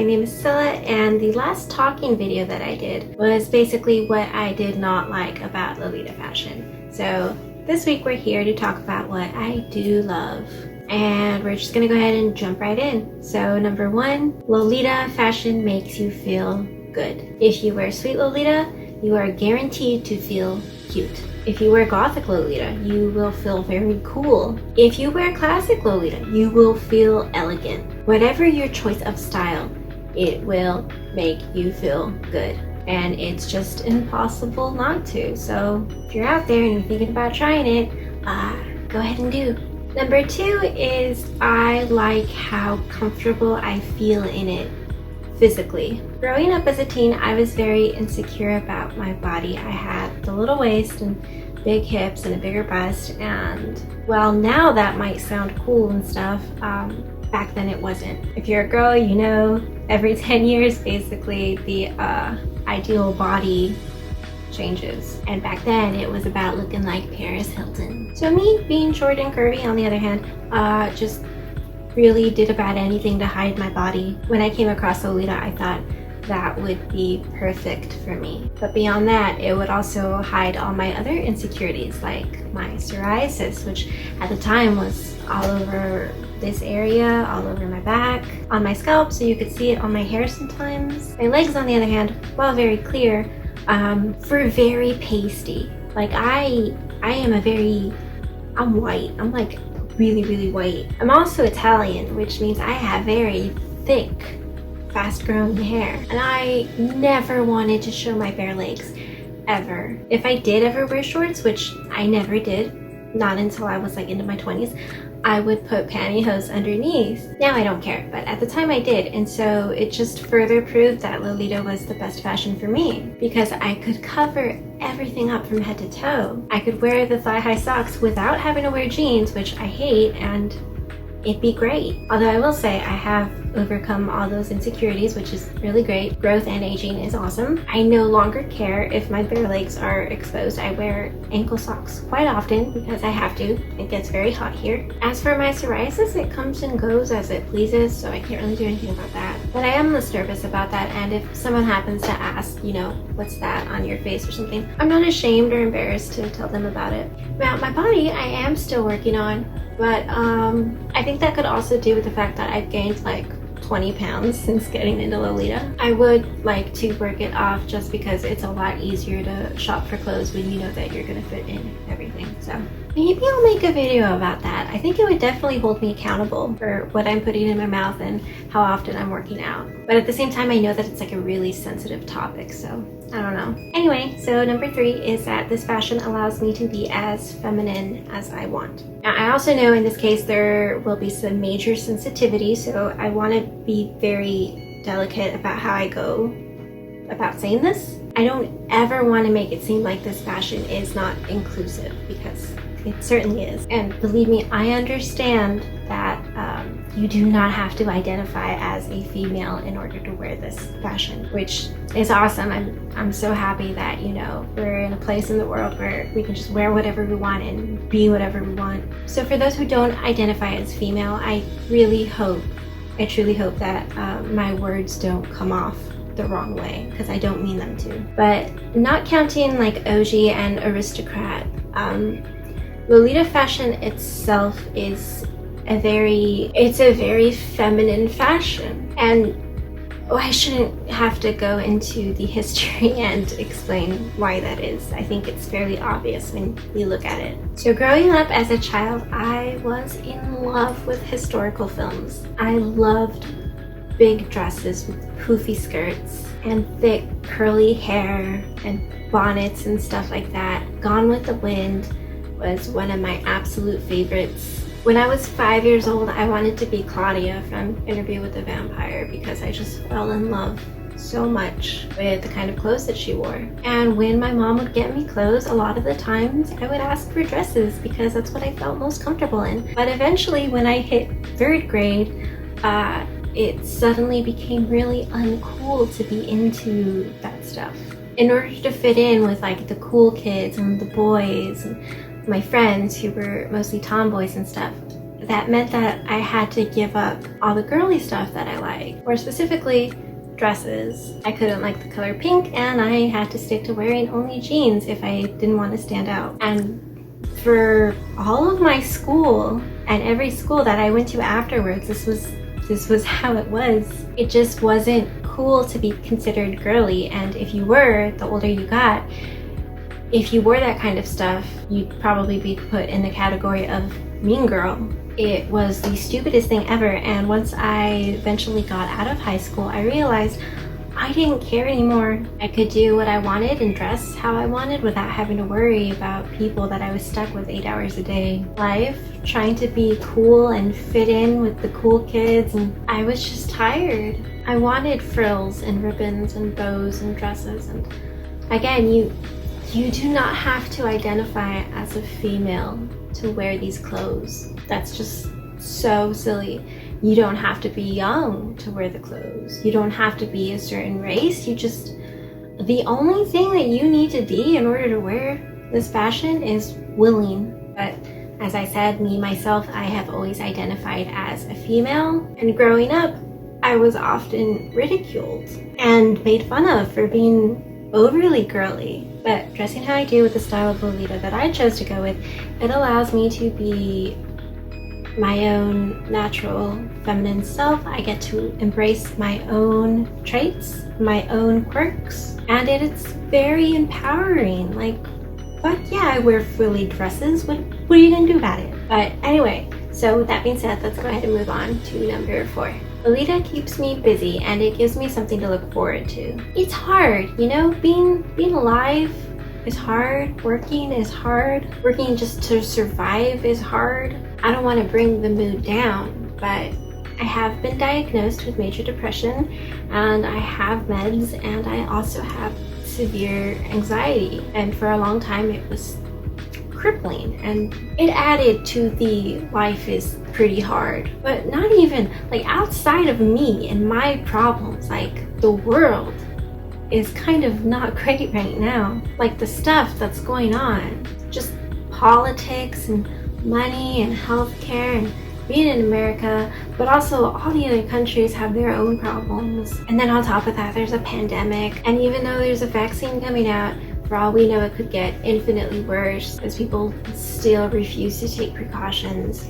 My name is Scylla, and the last talking video that I did was basically what I did not like about Lolita fashion. So this week we're here to talk about what I do love. And we're just gonna go ahead and jump right in. So number one, Lolita fashion makes you feel good. If you wear sweet Lolita, you are guaranteed to feel cute. If you wear gothic Lolita, you will feel very cool. If you wear classic Lolita, you will feel elegant. Whatever your choice of style, it will make you feel good. And it's just impossible not to. So if you're out there and you're thinking about trying it, go ahead and do. Number two is I like how comfortable I feel in it physically. Growing up as a teen, I was very insecure about my body. I had the little waist and big hips and a bigger bust, and well, now that might sound cool and stuff, back then it wasn't. If you're a girl, you know every 10 years basically the ideal body changes, and back then it was about looking like Paris Hilton. So me being short and curvy, on the other hand, just really did about anything to hide my body. When I came across Lolita, I thought that would be perfect for me. But beyond that, it would also hide all my other insecurities, like my psoriasis, which at the time was all over this area, all over my back, on my scalp, so you could see it on my hair sometimes. My legs, on the other hand, while very clear, were very pasty. Like I'm white. I'm like really white. I'm also Italian, which means I have very thick, fast-growing hair, and I never wanted to show my bare legs, ever. If I did ever wear shorts, which I never did, not until I was like into my 20s, I would put pantyhose underneath. Now I don't care, but at the time I did, and so it just further proved that Lolita was the best fashion for me, because I could cover everything up from head to toe. I could wear the thigh-high socks without having to wear jeans, which I hate, and it'd be great. Although I will say I have overcome all those insecurities, which is really great. Growth and aging is awesome. I no longer care if my bare legs are exposed. I wear ankle socks quite often because I have to. It gets very hot here. As for my psoriasis, it comes and goes as it pleases, so I can't really do anything about that. But I am less nervous about that, and if someone happens to ask, you know, what's that on your face or something, I'm not ashamed or embarrassed to tell them about it. Now, my body, I am still working on, but I think that could also do with the fact that I've gained like 20 pounds since getting into Lolita. I would like to work it off just because it's a lot easier to shop for clothes when you know that you're gonna fit in everything. So maybe I'll make a video about that. I think it would definitely hold me accountable for what I'm putting in my mouth and how often I'm working out. But at the same time, I know that it's like a really sensitive topic, so I don't know. Anyway, so number three is that this fashion allows me to be as feminine as I want. Now, I also know in this case there will be some major sensitivity, so I want to be very delicate about how I go about saying this. I don't ever want to make it seem like this fashion is not inclusive, because it certainly is. And believe me, I understand that you do not have to identify as a female in order to wear this fashion, which is awesome. I'm so happy that, you know, we're in a place in the world where we can just wear whatever we want and be whatever we want. So for those who don't identify as female, I truly hope that my words don't come off the wrong way, because I don't mean them to. But not counting like OG and aristocrat, Lolita fashion itself is a very feminine fashion, and I shouldn't have to go into the history and explain why that is. I think it's fairly obvious when you look at it. So growing up as a child, I was in love with historical films. I loved big dresses with poofy skirts and thick curly hair and bonnets and stuff like that. Gone with the Wind was one of my absolute favorites. When I was 5 years old, I wanted to be Claudia from Interview with the Vampire because I just fell in love so much with the kind of clothes that she wore. And when my mom would get me clothes, a lot of the times I would ask for dresses because that's what I felt most comfortable in. But eventually, when I hit 3rd grade, it suddenly became really uncool to be into that stuff. In order to fit in with like the cool kids and the boys and my friends who were mostly tomboys and stuff, that meant that I had to give up all the girly stuff that I like, or specifically dresses. I couldn't like the color pink, and I had to stick to wearing only jeans if I didn't want to stand out. And for all of my school and every school that I went to afterwards, this was how it was. It just wasn't cool to be considered girly, and if you were, the older you got, if you wore that kind of stuff, you'd probably be put in the category of mean girl. It was the stupidest thing ever, and once I eventually got out of high school, I realized I didn't care anymore. I could do what I wanted and dress how I wanted without having to worry about people that I was stuck with 8 hours a day. Life, trying to be cool and fit in with the cool kids, and I was just tired. I wanted frills and ribbons and bows and dresses, and again, you do not have to identify as a female to wear these clothes. That's just so silly. You don't have to be young to wear the clothes. You don't have to be a certain race. The only thing that you need to be in order to wear this fashion is willing. But as I said, myself, I have always identified as a female, and growing up, I was often ridiculed and made fun of for being overly girly. But dressing how I do with the style of Lolita that I chose to go with, it allows me to be my own natural feminine self. I get to embrace my own traits, my own quirks, and it's very empowering. Like, fuck yeah, I wear frilly dresses. What are you gonna do about it? But anyway, so with that being said, let's go ahead and move on to number 4. Lolita keeps me busy, and it gives me something to look forward to. It's hard, you know, being alive is hard, working is hard, working just to survive is hard. I don't want to bring the mood down, but I have been diagnosed with major depression, and I have meds, and I also have severe anxiety, and for a long time it was crippling, and it added to the life is pretty hard. But not even, like, outside of me and my problems, like, the world is kind of not great right now. Like, the stuff that's going on, just politics and money and healthcare and being in America, but also all the other countries have their own problems. And then on top of that, there's a pandemic, and even though there's a vaccine coming out, for all we know, it could get infinitely worse as people still refuse to take precautions.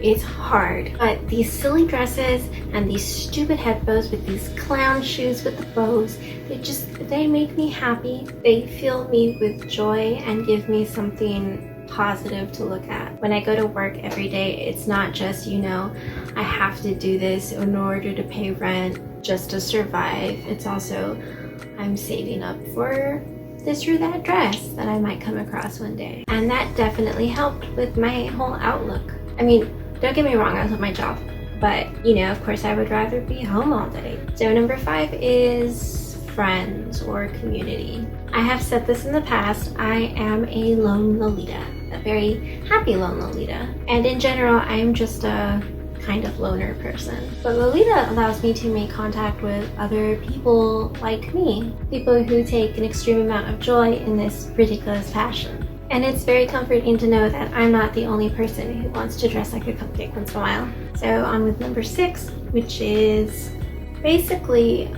It's hard. But these silly dresses and these stupid head bows with these clown shoes with the bows, they make me happy. They fill me with joy and give me something positive to look at. When I go to work every day, it's not just, I have to do this in order to pay rent just to survive. It's also, I'm saving up for this or that dress that I might come across one day. And that definitely helped with my whole outlook. I mean, don't get me wrong, I love my job, but of course I would rather be home all day. So number 5 is friends or community. I have said this in the past, I am a lone Lolita, a very happy lone Lolita. And in general, I am just a kind of loner person. But Lolita allows me to make contact with other people like me, people who take an extreme amount of joy in this ridiculous fashion. And it's very comforting to know that I'm not the only person who wants to dress like a cupcake once in a while. So on with number 6, which is basically,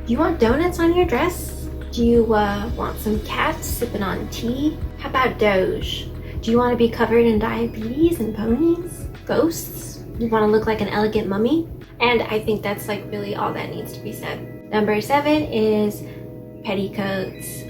you want donuts on your dress? Do you want some cats sipping on tea? How about Doge? Do you want to be covered in diabetes and ponies? Ghosts? You want to look like an elegant mummy? And I think that's like really all that needs to be said. Number 7 is petticoats.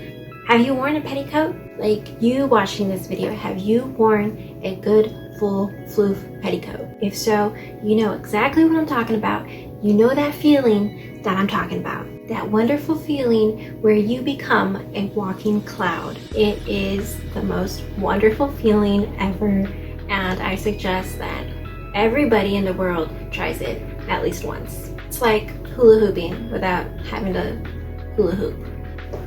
Have you worn a petticoat? Like, you watching this video, have you worn a good full floof petticoat? If so, you know exactly what I'm talking about. You know that feeling that I'm talking about. That wonderful feeling where you become a walking cloud. It is the most wonderful feeling ever, and I suggest that everybody in the world tries it at least once. It's like hula hooping without having to hula hoop.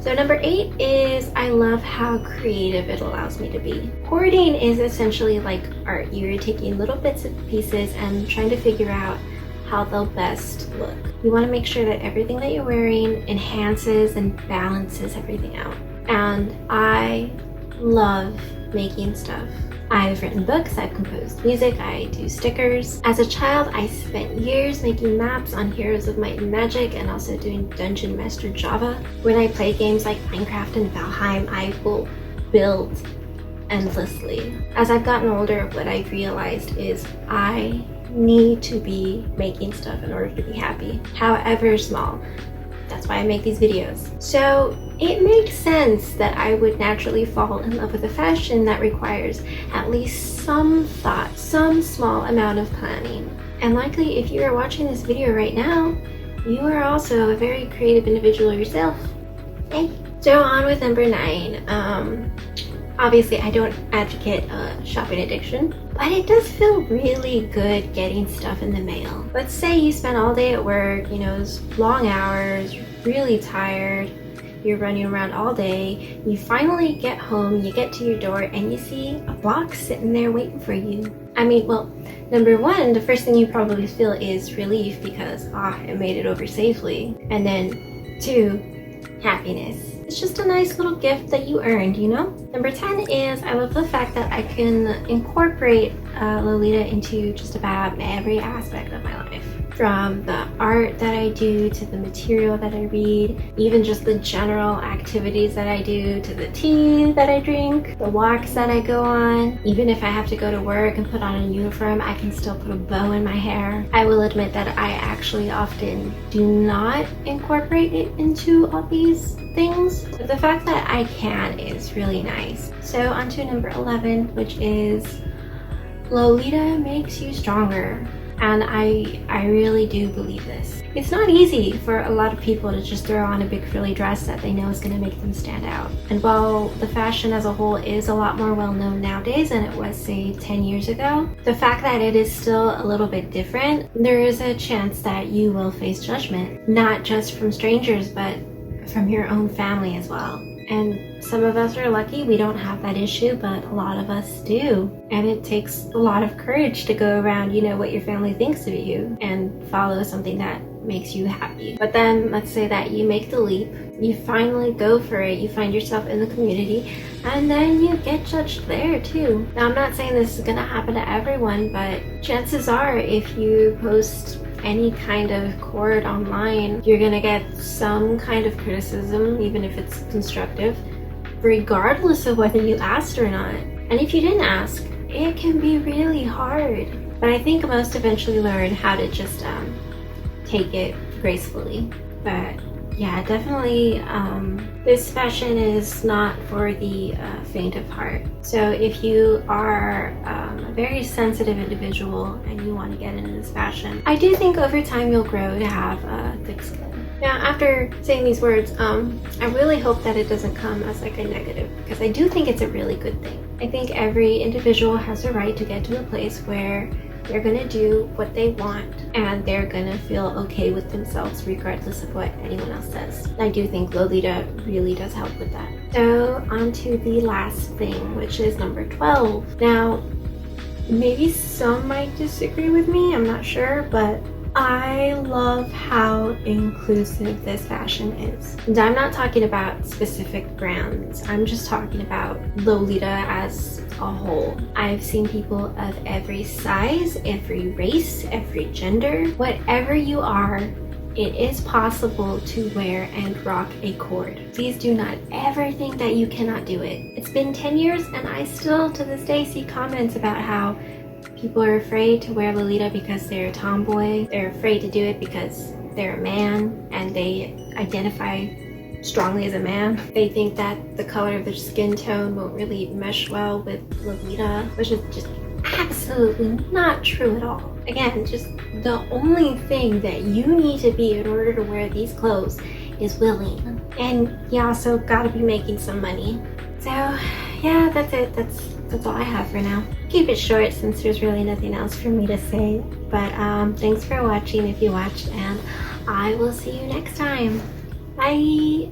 So number 8 is I love how creative it allows me to be. Hoarding is essentially like art. You're taking little bits and pieces and trying to figure out how they'll best look. You want to make sure that everything that you're wearing enhances and balances everything out. And I love making stuff. I've written books, I've composed music, I do stickers. As a child, I spent years making maps on Heroes of Might and Magic and also doing Dungeon Master Java. When I play games like Minecraft and Valheim, I will build endlessly. As I've gotten older, what I've realized is I need to be making stuff in order to be happy, however small. That's why I make these videos. So it makes sense that I would naturally fall in love with a fashion that requires at least some thought, some small amount of planning. And likely if you are watching this video right now, you are also a very creative individual yourself. Hey. So on with number 9. Obviously, I don't advocate shopping addiction, but it does feel really good getting stuff in the mail. Let's say you spent all day at work, you know, it's long hours, you're really tired, you're running around all day, you finally get home, you get to your door, and you see a box sitting there waiting for you. I mean, well, number 1, the first thing you probably feel is relief because, it made it over safely. And then 2, happiness. It's just a nice little gift that you earned, you know? Number 10 is I love the fact that I can incorporate Lolita into just about every aspect of my life. From the art that I do, to the material that I read, even just the general activities that I do, to the tea that I drink, the walks that I go on. Even if I have to go to work and put on a uniform, I can still put a bow in my hair. I will admit that I actually often do not incorporate it into all these things, but the fact that I can is really nice. So on to number 11, which is Lolita makes you stronger. And I really do believe this. It's not easy for a lot of people to just throw on a big frilly dress that they know is going to make them stand out. And while the fashion as a whole is a lot more well known nowadays than it was, say, 10 years ago, the fact that it is still a little bit different, there is a chance that you will face judgment, not just from strangers, but from your own family as well. And some of us are lucky we don't have that issue, but a lot of us do. And it takes a lot of courage to go around, you know, what your family thinks of you and follow something that makes you happy. But then let's say that you make the leap, you finally go for it, you find yourself in the community, and then you get judged there too. Now I'm not saying this is gonna happen to everyone, but chances are if you post any kind of cord online, you're gonna get some kind of criticism, even if it's constructive, regardless of whether you asked or not. And if you didn't ask, it can be really hard. But I think most eventually learn how to just take it gracefully. But yeah, definitely this fashion is not for the faint of heart. So if you are a very sensitive individual and you want to get into this fashion, I do think over time you'll grow to have thick skin. Now, after saying these words, I really hope that it doesn't come as like a negative, because I do think it's a really good thing. I think every individual has a right to get to a place where they're gonna do what they want and they're gonna feel okay with themselves regardless of what anyone else says. I do think Lolita really does help with that. So on to the last thing, which is number 12. Now, maybe some might disagree with me, I'm not sure, but I love how inclusive this fashion is. And I'm not talking about specific brands, I'm just talking about Lolita as a whole. I've seen people of every size, every race, every gender. Whatever you are, it is possible to wear and rock a cord. Please do not ever think that you cannot do it. It's been 10 years and I still to this day see comments about how people are afraid to wear Lolita because they're a tomboy. They're afraid to do it because they're a man and they identify strongly as a man. They think that the color of their skin tone won't really mesh well with Lolita, which is just absolutely not true at all. Again, just the only thing that you need to be in order to wear these clothes is willing. And you also gotta be making some money. So yeah, that's it. That's all I have for now. Keep it short since there's really nothing else for me to say. But thanks for watching if you watched, and I will see you next time. Bye!